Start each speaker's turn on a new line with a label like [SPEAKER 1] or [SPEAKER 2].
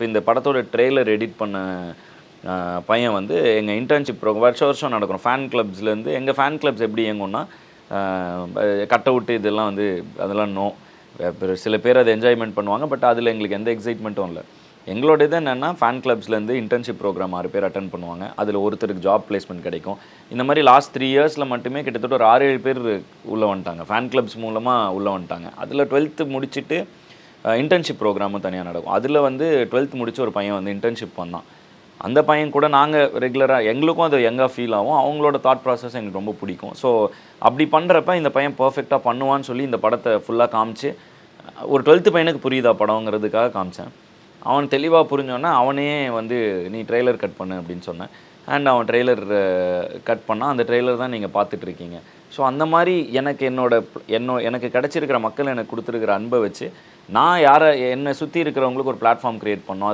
[SPEAKER 1] இந்த படத்தோட trailer edit பண்ண பையன் வந்து எங்கள் இன்டர்ன்ஷிப் ப்ரோக்ராம் வருஷம் நடக்கும். ஃபேன் கிளப்ஸ்லேருந்து எங்கள் ஃபேன் கிளப்ஸ் எப்படி இயங்கும்னா கட் அவுட்டு இதெல்லாம் வந்து அதெல்லாம் சில பேர் அதை என்ஜாய்மெண்ட் பண்ணுவாங்க. பட் அதில் எங்களுக்கு எந்த எக்ஸைட்மெண்ட்டும் இல்லை. எங்களோட இது என்னென்னா ஃபேன் கிளப்ஸ்லேருந்து இன்டர்ன்ஷிப் ப்ரோக்ராம் 6 பேர் அட்டன் பண்ணுவாங்க. அதில் ஒருத்தருக்கு ஜாப் பிளேஸ்மெண்ட் கிடைக்கும். இந்த மாதிரி லாஸ்ட் 3 இயர்ஸில் மட்டுமே கிட்டத்தட்ட ஒரு 6-7 பேர் உள்ளே வந்துட்டாங்க. ஃபேன் கிளப்ஸ் மூலமாக உள்ளே வந்துட்டாங்க. அதில் 12th முடிச்சுட்டு இன்டர்ன்ஷிப் ப்ரோக்ராமும் தனியாக நடக்கும். அதில் வந்து 12th முடிச்சு ஒரு பையன் வந்து இன்டர்ன்ஷிப் வந்தான். அந்த பையன் கூட நாங்கள் ரெகுலராக எங்களுக்கும் அது யங்காக ஃபீல் ஆகும். அவங்களோட தாட் ப்ராசஸ் எங்களுக்கு ரொம்ப பிடிக்கும். ஸோ அப்படி பண்ணுறப்ப இந்த பையன் பர்ஃபெக்டாக பண்ணுவான்னு சொல்லி இந்த படத்தை ஃபுல்லாக காமிச்சு ஒரு 12th பையனுக்கு புரியுதா படங்கிறதுக்காக காமிச்சேன். அவன் தெளிவாக புரிஞ்சோன்னா அவனே வந்து நீ ட்ரெய்லர் கட் பண்ணு அப்படின்னு சொன்னேன். அண்ட் அவன் ட்ரெய்லர் கட் பண்ணால் அந்த ட்ரெய்லர் தான் நீங்கள் பார்த்துட்ருக்கீங்க. ஸோ அந்த மாதிரி எனக்கு எனக்கு கிடச்சிருக்கிற மக்கள் எனக்கு கொடுத்துருக்கிற அன்பை வச்சு நான் என்னை சுற்றி இருக்கிறவங்களுக்கு ஒரு பிளாட்ஃபார்ம் க்ரியேட் பண்ணோம்.